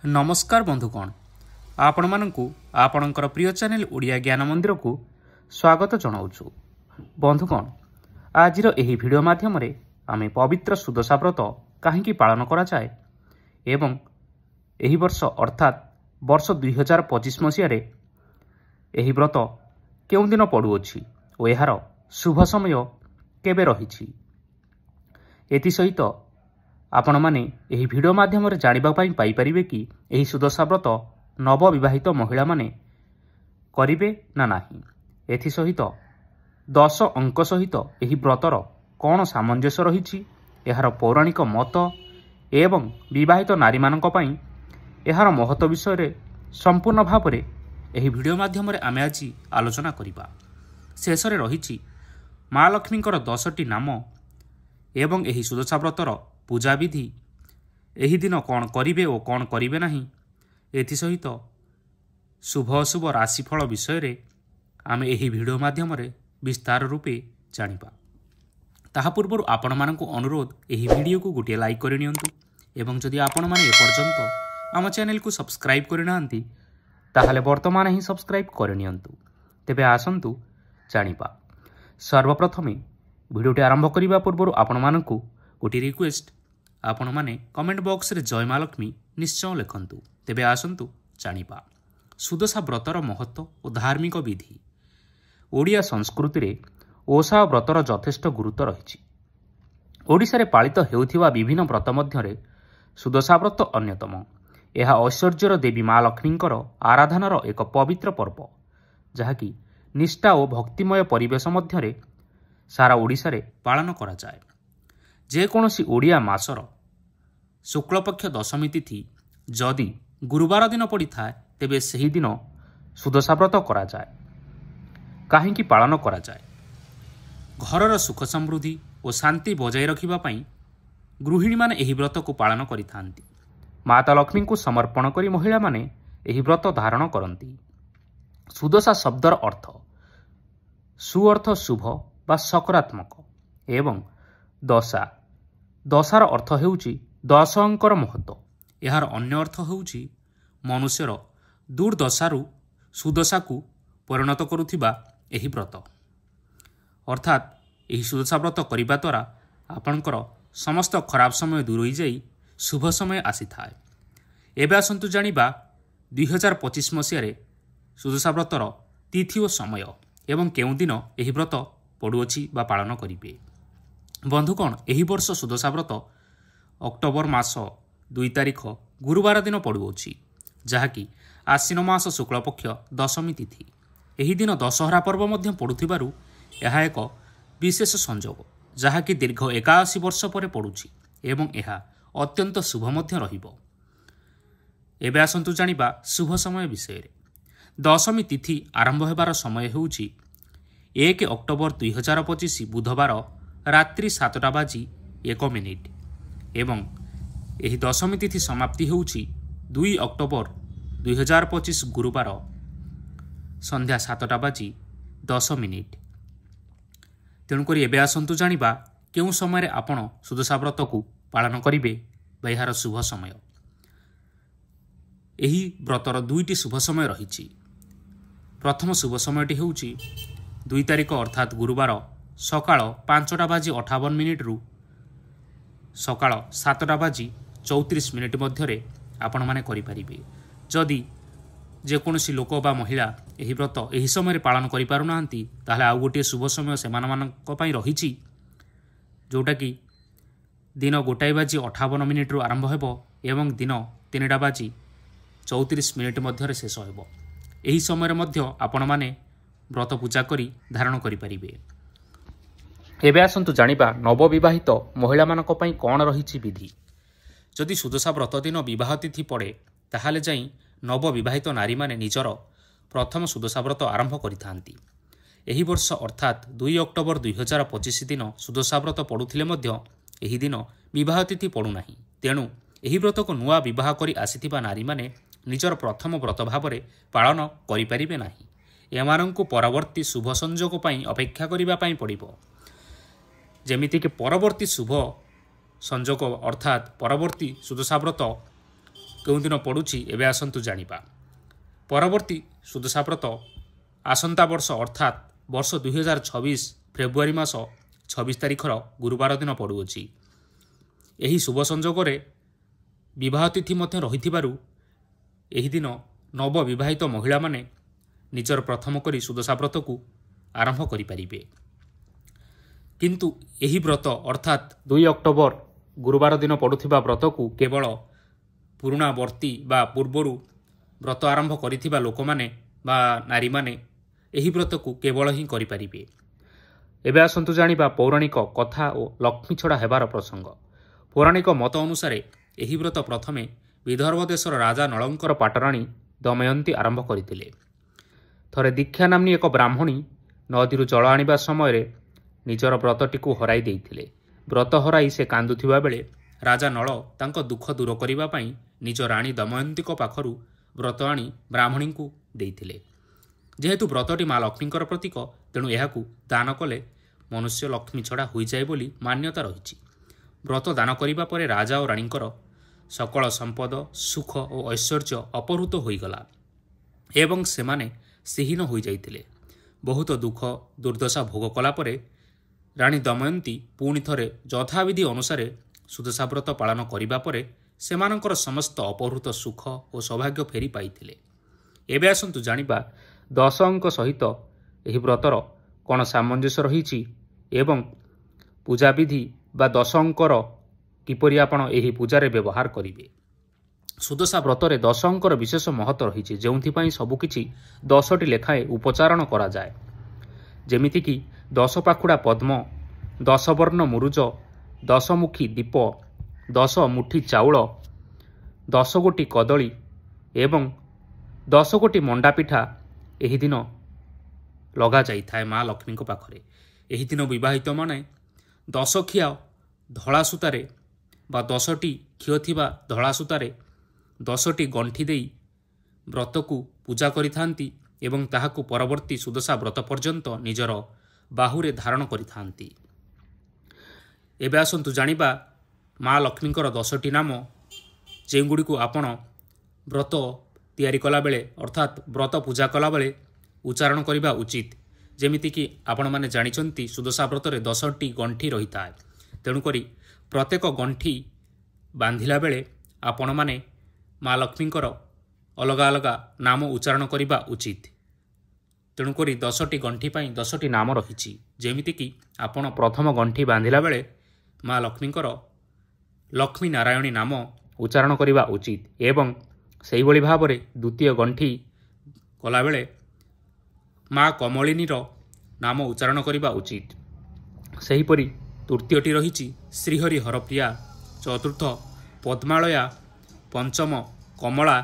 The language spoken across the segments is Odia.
नमस्कार बंधुगण आपण मानकु आपणकर प्रिय चैनल ओडिया ज्ञान मंदिर को स्वागत जनाऊँ। बंधुगण आज वीडियो माध्यम आम पवित्र सुदशा व्रत कहीं पालन करा जाए एवं एही वर्ष अर्थात वर्ष 2025 मसीह एही व्रत केउं दिन पड़ुअछि और यार शुभ समय केबे रहिछि एथि सहित आपण माने एही वीडियो माध्यम जानिबा पाई पाई परिबे कि एही सुदशा व्रत नवविवाहित महिला माने करिवे ना नाही। एथि सहित 10 अंक सहित एही व्रतर कौन सामंजस्य रहिछि एहार पौराणिक मत एवं विवाहित नारी मानक पाई एहार महत्व विषय संपूर्ण भाव में एही वीडियो माध्यम आमे आज आलोचना करिबा। शेष रे रहिछि माँ लक्ष्मींकर 10टी नाम एवं एही सुदशा व्रतर पूजा विधि एही दिन कौन करिवे और कौन करिवे नाही एथि सहित शुभ अशुभ राशिफल विषय रे आमे एही वीडियो माध्यम विस्तार रूपे जानिबा। ताहा पूर्व आपण मानकु अनुरोध एही वीडियो को गोटे लाइक करि नियंतु एवं जदि आपण माने एपर्यंत आम चैनल को सब्सक्राइब करि नांती ताहले वर्तमान ही सब्सक्राइब करि नियंतु। तेबे आसंतु जानिबा। सर्वप्रथमे वीडियोटी आरंभ करिबा पूर्व आपण मानकु गोटे रिक्वेस्ट आपण माने कमेंट बॉक्स रे जय माँ लक्ष्मी निश्चय लिखंतु। तेबे आसंतु जानिबा सुदशा व्रतर महत्व और धार्मिक विधि। ओडिया संस्कृति रे ओषा व्रतर यथेष्ट गुरुत्व रही। ओडिशा रे पालित हेउथिबा विभिन्न व्रत मध्यरे सुदशा व्रत अन्यतम। यह ऐश्वर्यर देवी माँ लक्ष्मींकर आराधनार एक पवित्र पर्व जहाँकि निष्ठा और भक्तिमय परिवेश मध्यरे सारा ओडिशा रे पालन करा जाए। जेकोसी ओडिया मासर शुक्लपक्ष दशमी तिथि जदि गुरुवार दिन पड़ी थाए तेबे सही दिन सुदशा व्रत करा जाए। काहेकि पालन करा जाए घरर सुख समृद्धि और शांति बजाय रखिबा पई गृहिणी माने एही व्रत को पालन करिथांती। माता लक्ष्मी को समर्पण करी महिला माने एही व्रत धारण करती। सुदशा शब्दर अर्थ सुअर्थ शुभ बा सकारात्मक एवं दशा दशार अर्थ हेउची 10 अंकर महत्व। यार अन्य अर्थ हेउची मनुष्यर दुर्दशारु सुदशा को परिणत करुथिबा एही व्रत। अर्थात एही सुदशा व्रत करिबा द्वारा आपणकर समस्त खराब समय दूर हो जाई शुभ समय आसी थाए। एबे आसंतु जानिबा 2025 मसीह सुदशा व्रतर तिथि और समय एवं केउं दिन एही व्रत पड़ुअछि बा पालन करिवे। बंधुगण एही वर्ष सुदशा व्रत अक्टोबर मास 2 तारिख गुरुवार दिन पड़ुअछि जहाँकि आश्विन मास शुक्लपक्ष दशमी तिथि। एही दिन दशहरा पर्व मध्य पड़ुथिबारु यह एक विशेष संजोग जहाँकि दीर्घ 81 वर्ष पर पड़ुछि एवं यह अत्यंत शुभ मध्य रहिबो। एबे आसंतु जानिबा शुभ समय विषय। दशमी तिथि आरंभ हेबार समय हेउछि 1 अक्टोबर 2025 बुधवार रात्रि 7:01 एवं एही दशमी तिथि समाप्ति हेउछि 2 अक्टोबर 2025 गुरुवार संध्या 7:10। तेणुक एबे आसंतु जानिबा केउं समय आपण सुदशा व्रत को पालन करिवे बा यार शुभ समय। एही व्रतर 2टी शुभ समय रहिछि। प्रथम शुभ समयटी हेउछि 2 तारिख अर्थात गुरुवार सकाळ 5:58 रु सकाळ 7:34 मध्य आपण माने करि परिबे। जदि जेकोसी लोक बा महिला एही व्रत एही समय पालन करि पारु नांती ताहले आउ गोटे शुभ समय सेमान मानक पई रहिछि जोटा कि दिन 1:58 रु आरंभ हेबो एवं दिन 3:34 मध्य शेष हेबो। एही समय मध्य आपण माने व्रत पूजा करी धारण करि परिबे। एबे आसंतु जानिबा नवविवाहित महिला मानक पई कौन रहिछि विधि। जदि सुदशा व्रत दिन विवाह तिथि पड़े ताहाले जाई नवविवाहित नारी माने निजर प्रथम सुदशा व्रत आरंभ करिथांती। एही वर्ष अर्थात 2 अक्टोबर 2025 दिन सुदशा व्रत पड़ुथिले मध्य एही दिन विवाह तिथि पड़ु नाही। तेणु एही व्रत को नुआ विवाह करी आसीथिबा नारी माने निजर प्रथम व्रत भाव पालन करि परिबे नाही। एमानंकु परवर्ती शुभ संजोग पई अपेक्षा करिबा पई पड़िबो। जेमिति कि परवर्ती शुभ संजोग अर्थात परवर्ती सुदशा व्रत କେଉଁ ଦିନ ପଡ଼ୁଛି ଏବେ ଆସନ୍ତୁ ଜାଣିବା। ପରବର୍ତ୍ତୀ ସୁଦଶା ବ୍ରତ ଆସନ୍ତା ବର୍ଷ ଅର୍ଥାତ୍ ବର୍ଷ 2026 ଫେବୃଆରୀ ମାସ 26 ତାରିଖର ଗୁରୁବାର ଦିନ ପଡ଼ୁଅଛି। ଏହି ଶୁଭ ସଂଯୋଗରେ ବିବାହ ତିଥି ମଧ୍ୟ ରହିଥିବାରୁ ଏହି ଦିନ ନବବିବାହିତ ମହିଳାମାନେ ନିଜର ପ୍ରଥମ କରି ସୁଦଶା ବ୍ରତକୁ ଆରମ୍ଭ କରିପାରିବେ। କିନ୍ତୁ ଏହି ବ୍ରତ ଅର୍ଥାତ୍ 2 ଅକ୍ଟୋବର ଗୁରୁବାର ଦିନ ପଡ଼ୁଥିବା ବ୍ରତକୁ କେବଳ ପୁରୁଣା ବର୍ତ୍ତୀ ବା ପୂର୍ବରୁ ବ୍ରତ ଆରମ୍ଭ କରିଥିବା ଲୋକମାନେ ବା ନାରୀମାନେ ଏହି ବ୍ରତକୁ କେବଳ ହିଁ କରିପାରିବେ। ଏବେ ଆସନ୍ତୁ ଜାଣିବା ପୌରାଣିକ କଥା ଓ ଲକ୍ଷ୍ମୀ ଛଡ଼ା ହେବାର ପ୍ରସଙ୍ଗ। ପୌରାଣିକ ମତ ଅନୁସାରେ ଏହି ବ୍ରତ ପ୍ରଥମେ ବିଦର୍ଭ ଦେଶର ରାଜା ନଳଙ୍କର ପାଟରାଣୀ ଦମୟନ୍ତୀ ଆରମ୍ଭ କରିଥିଲେ। ଥରେ ଦୀକ୍ଷା ନାମ୍ନୀ ଏକ ବ୍ରାହ୍ମଣୀ ନଦୀରୁ ଜଳ ଆଣିବା ସମୟରେ ନିଜର ବ୍ରତଟିକୁ ହରାଇ ଦେଇଥିଲେ। ବ୍ରତ ହରାଇ ସେ କାନ୍ଦୁଥିବା ବେଳେ ରାଜା ନଳ ତାଙ୍କ ଦୁଃଖ ଦୂର କରିବା ପାଇଁ ନିଜ ରାଣୀ ଦମୟନ୍ତୀଙ୍କ ପାଖରୁ ବ୍ରତ ଆଣି ବ୍ରାହ୍ମଣୀଙ୍କୁ ଦେଇଥିଲେ। ଯେହେତୁ ବ୍ରତଟି ମା ଲକ୍ଷ୍ମୀଙ୍କର ପ୍ରତୀକ, ତେଣୁ ଏହାକୁ ଦାନ କଲେ ମନୁଷ୍ୟ ଲକ୍ଷ୍ମୀ ଛଡ଼ା ହୋଇଯାଏ ବୋଲି ମାନ୍ୟତା ରହିଛି। ବ୍ରତ ଦାନ କରିବା ପରେ ରାଜା ଓ ରାଣୀଙ୍କର ସକଳ ସମ୍ପଦ, ସୁଖ ଓ ଐଶ୍ୱର୍ଯ୍ୟ ଅପହୃତ ହୋଇଗଲା ଏବଂ ସେମାନେ ସିହୀନ ହୋଇଯାଇଥିଲେ। ବହୁତ ଦୁଃଖ ଦୁର୍ଦ୍ଦଶା ଭୋଗ କଲା ପରେ ରାଣୀ ଦମୟନ୍ତୀ ପୁଣି ଥରେ ଯଥାବିଧି ଅନୁସାରେ ସୁଦଶା ବ୍ରତ ପାଳନ କରିବା ପରେ ସେମାନଙ୍କର ସମସ୍ତ ଅପହୃତ ସୁଖ ଓ ସୌଭାଗ୍ୟ ଫେରି ପାଇଥିଲେ। ଏବେ ଆସନ୍ତୁ ଜାଣିବା 10 ଅଙ୍କ ସହିତ ଏହି ବ୍ରତର କ'ଣ ସାମଞ୍ଜସ୍ୟ ରହିଛି ଏବଂ ପୂଜାବିଧି ବା 10 ଅଙ୍କର କିପରି ଆପଣ ଏହି ପୂଜାରେ ବ୍ୟବହାର କରିବେ। ସୁଦଶା ବ୍ରତରେ 10 ଅଙ୍କର ବିଶେଷ ମହତ୍ତ୍ୱ ରହିଛି, ଯେଉଁଥିପାଇଁ ସବୁକିଛି 10ଟି ଲେଖାଏଁ ଉପଚାରଣ କରାଯାଏ। ଯେମିତିକି 10 ପାଖୁଡ଼ା ପଦ୍ମ, 10 ବର୍ଣ୍ଣ ମୁରୁଜ, 10 ମୁଖୀ ଦୀପ, 10 ମୁଠି ଚାଉଳ, 10 ଗୋଟି କଦଳୀ ଏବଂ 10 ଗୋଟି ମଣ୍ଡା ପିଠା ଏହି ଦିନ ଲଗାଯାଇଥାଏ ମା ଲକ୍ଷ୍ମୀଙ୍କ ପାଖରେ। ଏହି ଦିନ ବିବାହିତମାନେ 10 ଖିଆ ଧଳା ସୂତାରେ ବା 10ଟି ଖିଅ ଥିବା ଧଳା ସୂତାରେ 10ଟି ଗଣ୍ଠି ଦେଇ ବ୍ରତକୁ ପୂଜା କରିଥାନ୍ତି ଏବଂ ତାହାକୁ ପରବର୍ତ୍ତୀ ସୁଦଶା ବ୍ରତ ପର୍ଯ୍ୟନ୍ତ ନିଜର ବାହୁରେ ଧାରଣ କରିଥାନ୍ତି। ଏବେ ଆସନ୍ତୁ ଜାଣିବା ମା ଲକ୍ଷ୍ମୀଙ୍କର 10ଟି ନାମ, ଯେଉଁଗୁଡ଼ିକୁ ଆପଣ ବ୍ରତ ତିଆରି କଲାବେଳେ ଅର୍ଥାତ୍ ବ୍ରତ ପୂଜା କଲାବେଳେ ଉଚ୍ଚାରଣ କରିବା ଉଚିତ। ଯେମିତିକି ଆପଣମାନେ ଜାଣିଛନ୍ତି ସୁଦଶା ବ୍ରତରେ 10ଟି ଗଣ୍ଠି ରହିଥାଏ। ତେଣୁକରି ପ୍ରତ୍ୟେକ ଗଣ୍ଠି ବାନ୍ଧିଲା ବେଳେ ଆପଣମାନେ ମା ଲକ୍ଷ୍ମୀଙ୍କର ଅଲଗା ଅଲଗା ନାମ ଉଚ୍ଚାରଣ କରିବା ଉଚିତ। ତେଣୁକରି 10ଟି ଗଣ୍ଠି ପାଇଁ 10ଟି ନାମ ରହିଛି। ଯେମିତିକି ଆପଣ ପ୍ରଥମ ଗଣ୍ଠି ବାନ୍ଧିଲା ବେଳେ ମା ଲକ୍ଷ୍ମୀଙ୍କର ଲକ୍ଷ୍ମୀ ନାରାୟଣୀ ନାମ ଉଚ୍ଚାରଣ କରିବା ଉଚିତ ଏବଂ ସେହିଭଳି ଭାବରେ ଦ୍ୱିତୀୟ ଗଣ୍ଠି କଲାବେଳେ ମା କମଳିନୀର ନାମ ଉଚ୍ଚାରଣ କରିବା ଉଚିତ। ସେହିପରି ତୃତୀୟଟି ରହିଛି ଶ୍ରୀହରି ହରପ୍ରିୟା, ଚତୁର୍ଥ ପଦ୍ମାଳୟା, ପଞ୍ଚମ କମଳା,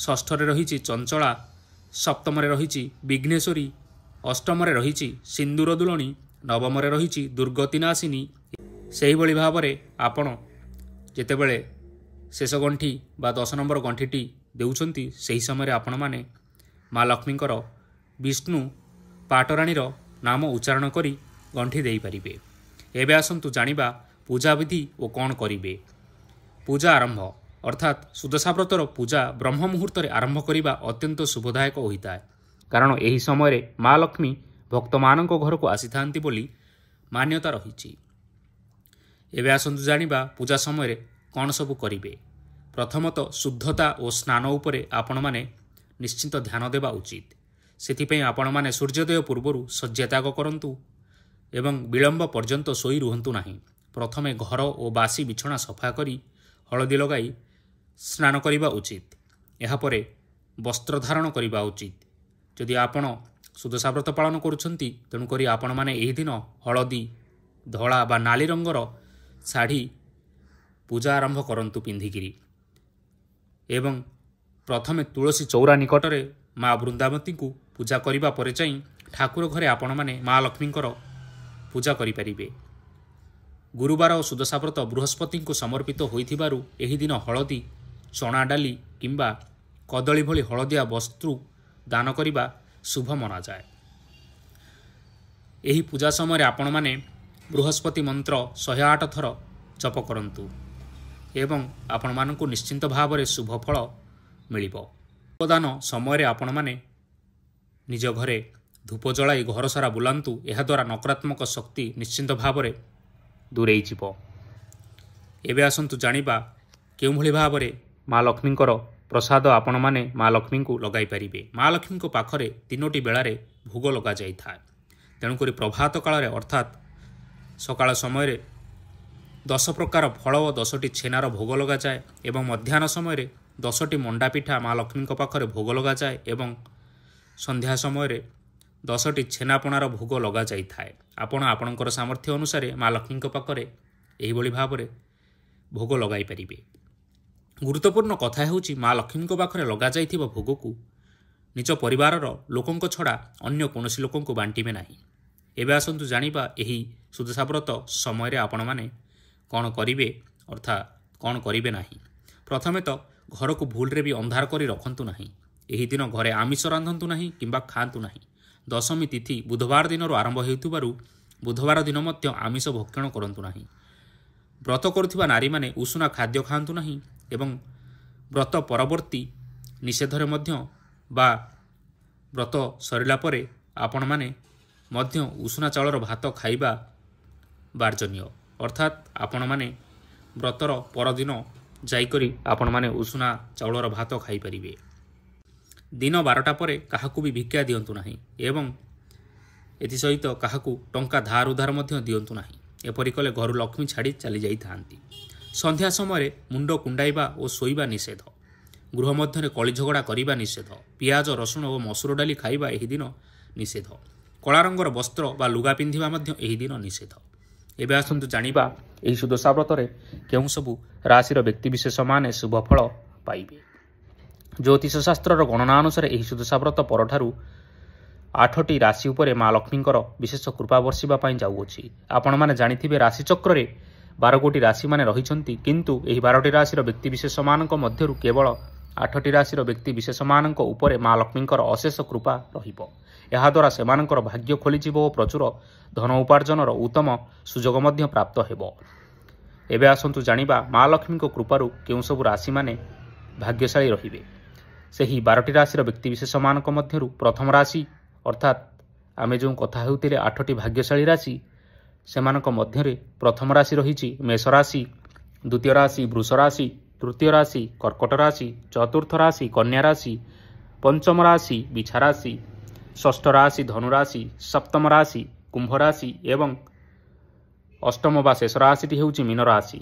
ଷଷ୍ଠରେ ରହିଛି ଚଞ୍ଚଳା, ସପ୍ତମରେ ରହିଛି ବିଘ୍ନେଶ୍ୱରୀ, ଅଷ୍ଟମରେ ରହିଛି ସିନ୍ଦୁର ଦୁଲଣୀ, ନବମରେ ରହିଛି ଦୁର୍ଗତିନାଶିନୀ। ସେହିଭଳି ଭାବରେ ଆପଣ ଯେତେବେଳେ ଶେଷ ଗଣ୍ଠି ବା 10 ନମ୍ବର ଗଣ୍ଠିଟି ଦେଉଛନ୍ତି, ସେହି ସମୟରେ ଆପଣମାନେ ମା ଲକ୍ଷ୍ମୀଙ୍କର ବିଷ୍ଣୁ ପାଟରାଣୀର ନାମ ଉଚ୍ଚାରଣ କରି ଗଣ୍ଠି ଦେଇପାରିବେ। ଏବେ ଆସନ୍ତୁ ଜାଣିବା ପୂଜାବିଧି ଓ କ'ଣ କରିବେ। ପୂଜା ଆରମ୍ଭ ଅର୍ଥାତ୍ ସୁଦଶା ବ୍ରତର ପୂଜା ବ୍ରହ୍ମ ମୁହୂର୍ତ୍ତରେ ଆରମ୍ଭ କରିବା ଅତ୍ୟନ୍ତ ଶୁଭଦାୟକ ହୋଇଥାଏ, କାରଣ ଏହି ସମୟରେ ମା ଲକ୍ଷ୍ମୀ ଭକ୍ତମାନଙ୍କ ଘରକୁ ଆସିଥାନ୍ତି ବୋଲି ମାନ୍ୟତା ରହିଛି। ଏବେ ଆସନ୍ତୁ ଜାଣିବା ପୂଜା ସମୟରେ କ'ଣ ସବୁ କରିବେ। ପ୍ରଥମତଃ ଶୁଦ୍ଧତା ଓ ସ୍ନାନ ଉପରେ ଆପଣମାନେ ନିଶ୍ଚିନ୍ତ ଧ୍ୟାନ ଦେବା ଉଚିତ। ସେଥିପାଇଁ ଆପଣମାନେ ସୂର୍ଯ୍ୟୋଦୟ ପୂର୍ବରୁ ଶଯ୍ୟାତ୍ୟାଗ କରନ୍ତୁ ଏବଂ ବିଳମ୍ବ ପର୍ଯ୍ୟନ୍ତ ଶୋଇ ରୁହନ୍ତୁ ନାହିଁ। ପ୍ରଥମେ ଘର ଓ ବାସି ବିଛଣା ସଫା କରି ହଳଦୀ ଲଗାଇ ସ୍ନାନ କରିବା ଉଚିତ। ଏହାପରେ ବସ୍ତ୍ର ଧାରଣ କରିବା ଉଚିତ। ଯଦି ଆପଣ ସୁଦଶା ବ୍ରତ ପାଳନ କରୁଛନ୍ତି, ତେଣୁକରି ଆପଣମାନେ ଏହି ଦିନ ହଳଦୀ, ଧଳା ବା ନାଲି ରଙ୍ଗର ଶାଢ଼ୀ ପୂଜା ଆରମ୍ଭ କରନ୍ତୁ ପିନ୍ଧିକିରି ଏବଂ ପ୍ରଥମେ ତୁଳସୀ ଚଉରା ନିକଟରେ ମା ବୃନ୍ଦାବତୀଙ୍କୁ ପୂଜା କରିବା ପରେ ଯାଇ ଠାକୁର ଘରେ ଆପଣମାନେ ମା ଲକ୍ଷ୍ମୀଙ୍କର ପୂଜା କରିପାରିବେ। ଗୁରୁବାର ଓ ସୁଦଶା ବ୍ରତ ବୃହସ୍ପତିଙ୍କୁ ସମର୍ପିତ ହୋଇଥିବାରୁ ଏହି ଦିନ ହଳଦୀ, ଚଣା ଡାଲି କିମ୍ବା କଦଳୀ ଭଳି ହଳଦିଆ ବସ୍ତୁ ଦାନ କରିବା ଶୁଭ ମନାଯାଏ। ଏହି ପୂଜା ସମୟରେ ଆପଣମାନେ ବୃହସ୍ପତି ମନ୍ତ୍ର 108 ଥର ଜପ କରନ୍ତୁ। ଏବଂ ଆପଣମାନଙ୍କୁ ନିଶ୍ଚିନ୍ତ ଭାବରେ ଶୁଭ ଫଳ ମିଳିବ। ଧୂପଦାନ ସମୟରେ ଆପଣମାନେ ନିଜ ଘରେ ଧୂପ ଜଳାଇ ଘର ସାରା ବୁଲାନ୍ତୁ। ଏହାଦ୍ୱାରା ନକାରାତ୍ମକ ଶକ୍ତି ନିଶ୍ଚିନ୍ତ ଭାବରେ ଦୂରେଇ ଯିବ। ଏବେ ଆସନ୍ତୁ ଜାଣିବା କେଉଁଭଳି ଭାବରେ ମା ଲକ୍ଷ୍ମୀଙ୍କର ପ୍ରସାଦ ଆପଣମାନେ ମା ଲକ୍ଷ୍ମୀଙ୍କୁ ଲଗାଇ ପାରିବେ। ମା ଲକ୍ଷ୍ମୀଙ୍କ ପାଖରେ 3ଟି ବେଳାରେ ଭୋଗ ଲଗାଯାଇଥାଏ। ତେଣୁକରି ପ୍ରଭାତ କାଳରେ ଅର୍ଥାତ୍ ସକାଳ ସମୟରେ 10 ପ୍ରକାର ଫଳ ଓ 10ଟି ଛେନାର ଭୋଗ ଲଗାଯାଏ ଏବଂ ମଧ୍ୟାହ୍ନ ସମୟରେ 10ଟି ମଣ୍ଡା ପିଠା ମା ଲକ୍ଷ୍ମୀଙ୍କ ପାଖରେ ଭୋଗ ଲଗାଯାଏ ଏବଂ ସନ୍ଧ୍ୟା ସମୟରେ 10ଟି ଛେନାପଣାର ଭୋଗ ଲଗାଯାଇଥାଏ। ଆପଣ ଆପଣଙ୍କର ସାମର୍ଥ୍ୟ ଅନୁସାରେ ମା ଲକ୍ଷ୍ମୀଙ୍କ ପାଖରେ ଏହିଭଳି ଭାବରେ ଭୋଗ ଲଗାଇ ପାରିବେ। ଗୁରୁତ୍ୱପୂର୍ଣ୍ଣ କଥା ହେଉଛି ମା ଲକ୍ଷ୍ମୀଙ୍କ ପାଖରେ ଲଗାଯାଇଥିବା ଭୋଗକୁ ନିଜ ପରିବାରର ଲୋକଙ୍କ ଛଡ଼ା ଅନ୍ୟ କୌଣସି ଲୋକଙ୍କୁ ବାଣ୍ଟିବେ ନାହିଁ। ଏବେ ଆସନ୍ତୁ ଜାଣିବା ଏହି ସୁଦଶା ବ୍ରତ ସମୟରେ ଆପଣମାନେ କ'ଣ କରିବେ ଅର୍ଥାତ୍ କ'ଣ କରିବେ ନାହିଁ। ପ୍ରଥମେ ତ ଘରକୁ ଭୁଲରେ ବି ଅନ୍ଧାର କରି ରଖନ୍ତୁ ନାହିଁ। ଏହି ଦିନ ଘରେ ଆମିଷ ରାନ୍ଧନ୍ତୁ ନାହିଁ କିମ୍ବା ଖାଆନ୍ତୁ ନାହିଁ। ଦଶମୀ ତିଥି ବୁଧବାର ଦିନରୁ ଆରମ୍ଭ ହେଉଥିବାରୁ ବୁଧବାର ଦିନ ମଧ୍ୟ ଆମିଷ ଭକ୍ଷଣ କରନ୍ତୁ ନାହିଁ। ବ୍ରତ କରୁଥିବା ନାରୀମାନେ ଉଷୁନା ଖାଦ୍ୟ ଖାଆନ୍ତୁ ନାହିଁ ଏବଂ ବ୍ରତ ପରବର୍ତ୍ତୀ ନିଷେଧରେ ମଧ୍ୟ ବା ବ୍ରତ ସରିଲା ପରେ ଆପଣମାନେ ମଧ୍ୟ ଉଷୁନା ଚାଉଳର ଭାତ ଖାଇବା ବାର୍ଜନୀୟ। ଅର୍ଥାତ୍ ଆପଣମାନେ ବ୍ରତର ପରଦିନ ଯାଇକରି ଆପଣମାନେ ଉଷୁନା ଚାଉଳର ଭାତ ଖାଇପାରିବେ। ଦିନ 12ଟା ପରେ କାହାକୁ ବି ଭିକ୍ଷା ଦିଅନ୍ତୁ ନାହିଁ ଏବଂ ଏଥିସହିତ କାହାକୁ ଟଙ୍କା ଧାର ଉଧାର ମଧ୍ୟ ଦିଅନ୍ତୁ ନାହିଁ। ଏପରି କଲେ ଘରୁ ଲକ୍ଷ୍ମୀ ଛାଡ଼ି ଚାଲିଯାଇଥାନ୍ତି। ସନ୍ଧ୍ୟା ସମୟରେ ମୁଣ୍ଡ କୁଣ୍ଡାଇବା ଓ ଶୋଇବା ନିଷେଧ। ଗୃହ ମଧ୍ୟରେ କଳିଝଗଡ଼ା କରିବା ନିଷେଧ। ପିଆଜ ରସୁଣ ଓ ମସୁର ଡାଲି ଖାଇବା ଏହି ଦିନ ନିଷେଧ। କଳା ରଙ୍ଗର ବସ୍ତ୍ର ବା ଲୁଗା ପିନ୍ଧିବା ମଧ୍ୟ ଏହି ଦିନ ନିଷେଧ। ଏବେ ଆସନ୍ତୁ ଜାଣିବା ଏହି ସୁଦଶା ବ୍ରତରେ କେଉଁ ସବୁ ରାଶିର ବ୍ୟକ୍ତିବିଶେଷମାନେ ଶୁଭ ଫଳ ପାଇବେ। ଜ୍ୟୋତିଷ ଶାସ୍ତ୍ରର ଗଣନା ଅନୁସାରେ ଏହି ସୁଦଶା ବ୍ରତ ପରଠାରୁ 8ଟି ରାଶି ଉପରେ ମା ଲକ୍ଷ୍ମୀଙ୍କର ବିଶେଷ କୃପା ବର୍ଷିବା ପାଇଁ ଯାଉଅଛି। ଆପଣମାନେ ଜାଣିଥିବେ ରାଶିଚକ୍ରରେ 12 ଗୋଟି ରାଶିମାନେ ରହିଛନ୍ତି, କିନ୍ତୁ ଏହି 12ଟି ରାଶିର ବ୍ୟକ୍ତିବିଶେଷମାନଙ୍କ ମଧ୍ୟରୁ କେବଳ 8ଟି ରାଶିର ବ୍ୟକ୍ତିବିଶେଷମାନଙ୍କ ଉପରେ ମା ଲକ୍ଷ୍ମୀଙ୍କର ଅଶେଷ କୃପା ରହିବ। ଏହାଦ୍ୱାରା ସେମାନଙ୍କର ଭାଗ୍ୟ ଖୋଲିଯିବ ଓ ପ୍ରଚୁର ଧନ ଉପାର୍ଜନର ଉତ୍ତମ ସୁଯୋଗ ମଧ୍ୟ ପ୍ରାପ୍ତ ହେବ। ଏବେ ଆସନ୍ତୁ ଜାଣିବା ମା ଲକ୍ଷ୍ମୀଙ୍କ କୃପାରୁ କେଉଁ ସବୁ ରାଶିମାନେ ଭାଗ୍ୟଶାଳୀ ରହିବେ। ସେହି 12ଟି ରାଶିର ବ୍ୟକ୍ତିବିଶେଷମାନଙ୍କ ମଧ୍ୟରୁ ପ୍ରଥମ ରାଶି ଅର୍ଥାତ୍ ଆମେ ଯେଉଁ କଥା ହେଉଥିଲେ 8ଟି ଭାଗ୍ୟଶାଳୀ ରାଶି, ସେମାନଙ୍କ ମଧ୍ୟରେ ପ୍ରଥମ ରାଶି ରହିଛି ମେଷ ରାଶି, ଦ୍ୱିତୀୟ ରାଶି ବୃଷ ରାଶି, ତୃତୀୟ ରାଶି କର୍କଟ ରାଶି, ଚତୁର୍ଥ ରାଶି କନ୍ୟା ରାଶି, ପଞ୍ଚମ ରାଶି ବିଛା ରାଶି, ଷଷ୍ଠ ରାଶି ଧନୁ ରାଶି, ସପ୍ତମ ରାଶି କୁମ୍ଭ ରାଶି ଏବଂ ଅଷ୍ଟମ ବା ଶେଷ ରାଶିଟି ହେଉଛି ମୀନ ରାଶି।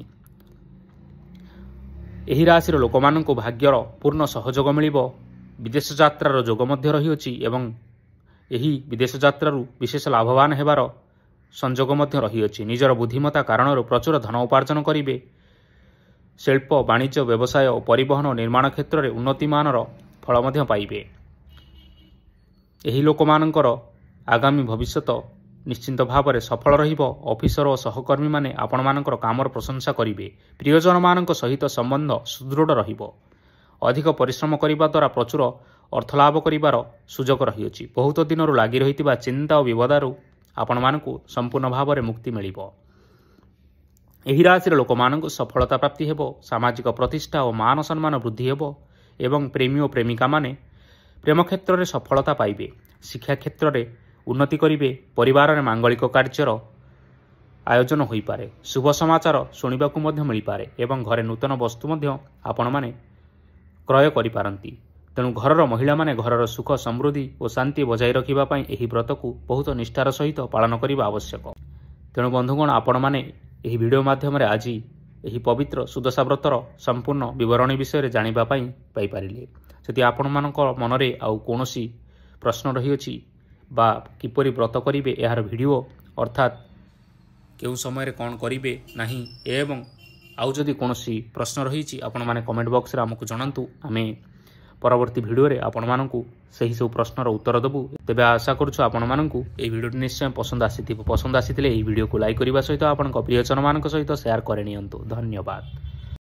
ଏହି ରାଶିର ଲୋକମାନଙ୍କୁ ଭାଗ୍ୟର ପୂର୍ଣ୍ଣ ସହଯୋଗ ମିଳିବ। ବିଦେଶ ଯାତ୍ରାର ଯୋଗ ମଧ୍ୟ ରହିଅଛି ଏବଂ ଏହି ବିଦେଶ ଯାତ୍ରାରୁ ବିଶେଷ ଲାଭବାନ ହେବାର ସଂଯୋଗ ମଧ୍ୟ ରହିଅଛି। ନିଜର ବୁଦ୍ଧିମତା କାରଣରୁ ପ୍ରଚୁର ଧନ ଉପାର୍ଜନ କରିବେ। ଶିଳ୍ପ ବାଣିଜ୍ୟ ବ୍ୟବସାୟ ଓ ପରିବହନ ନିର୍ମାଣ କ୍ଷେତ୍ରରେ ଉନ୍ନତିମାନର ଫଳ ମଧ୍ୟ ପାଇବେ। ଏହି ଲୋକମାନଙ୍କର ଆଗାମୀ ଭବିଷ୍ୟତ ନିଶ୍ଚିନ୍ତ ଭାବରେ ସଫଳ ରହିବ। ଅଫିସର ଓ ସହକର୍ମୀମାନେ ଆପଣମାନଙ୍କର କାମର ପ୍ରଶଂସା କରିବେ। ପ୍ରିୟଜନମାନଙ୍କ ସହିତ ସମ୍ବନ୍ଧ ସୁଦୃଢ଼ ରହିବ। ଅଧିକ ପରିଶ୍ରମ କରିବା ଦ୍ୱାରା ପ୍ରଚୁର ଅର୍ଥ ଲାଭ କରିବାର ସୁଯୋଗ ରହିଅଛି। ବହୁତ ଦିନରୁ ଲାଗି ରହିଥିବା ଚିନ୍ତା ଓ ବିପଦରୁ ଆପଣମାନଙ୍କୁ ସମ୍ପୂର୍ଣ୍ଣ ଭାବରେ ମୁକ୍ତି ମିଳିବ। ଏହି ରାଶିର ଲୋକମାନଙ୍କୁ ସଫଳତା ପ୍ରାପ୍ତି ହେବ। ସାମାଜିକ ପ୍ରତିଷ୍ଠା ଓ ମାନ ସମ୍ମାନ ବୃଦ୍ଧି ହେବ ଏବଂ ପ୍ରେମୀ ଓ ପ୍ରେମିକାମାନେ ପ୍ରେମ କ୍ଷେତ୍ରରେ ସଫଳତା ପାଇବେ। ଶିକ୍ଷା କ୍ଷେତ୍ରରେ ଉନ୍ନତି କରିବେ। ପରିବାରରେ ମାଙ୍ଗଳିକ କାର୍ଯ୍ୟର ଆୟୋଜନ ହୋଇପାରେ। ଶୁଭ ସମାଚାର ଶୁଣିବାକୁ ମଧ୍ୟ ମିଳିପାରେ ଏବଂ ଘରେ ନୂତନ ବସ୍ତୁ ମଧ୍ୟ ଆପଣମାନେ କ୍ରୟ କରିପାରନ୍ତି। ତେଣୁ ଘରର ମହିଳାମାନେ ଘରର ସୁଖ ସମୃଦ୍ଧି ଓ ଶାନ୍ତି ବଜାୟ ରଖିବା ପାଇଁ ଏହି ବ୍ରତକୁ ବହୁତ ନିଷ୍ଠାର ସହିତ ପାଳନ କରିବା ଆବଶ୍ୟକ। ତେଣୁ ବନ୍ଧୁଗଣ, ଆପଣମାନେ ଏହି ଭିଡ଼ିଓ ମାଧ୍ୟମରେ ଆଜି ଏହି ପବିତ୍ର ସୁଦଶା ବ୍ରତର ସମ୍ପୂର୍ଣ୍ଣ ବିବରଣୀ ବିଷୟରେ ଜାଣିବା ପାଇଁ ପାଇପାରିଲେ। ଯଦି ଆପଣମାନଙ୍କ ମନରେ ଆଉ କୌଣସି ପ୍ରଶ୍ନ ରହିଅଛି ବା କିପରି ବ୍ରତ କରିବେ ଏହାର ଭିଡ଼ିଓ ଅର୍ଥାତ୍ କେଉଁ ସମୟରେ କ'ଣ କରିବେ ନାହିଁ ଏବଂ ଆଉ ଯଦି କୌଣସି ପ୍ରଶ୍ନ ରହିଛି ଆପଣମାନେ କମେଣ୍ଟ ବକ୍ସରେ ଆମକୁ ଜଣାନ୍ତୁ। ଆମେ ପରବର୍ତ୍ତୀ ଭିଡ଼ିଓରେ ଆପଣମାନଙ୍କୁ ସେହି ସବୁ ପ୍ରଶ୍ନର ଉତ୍ତର ଦେବୁ। ତେବେ ଆଶା କରୁଛୁ ଆପଣମାନଙ୍କୁ ଏହି ଭିଡ଼ିଓଟି ନିଶ୍ଚୟ ପସନ୍ଦ ଆସିଥିବ। ପସନ୍ଦ ଆସିଥିଲେ ଏହି ଭିଡ଼ିଓକୁ ଲାଇକ୍ କରିବା ସହିତ ଆପଣଙ୍କ ପ୍ରିୟଜନମାନଙ୍କ ସହିତ ସେୟାର କରିନିଅନ୍ତୁ। ଧନ୍ୟବାଦ।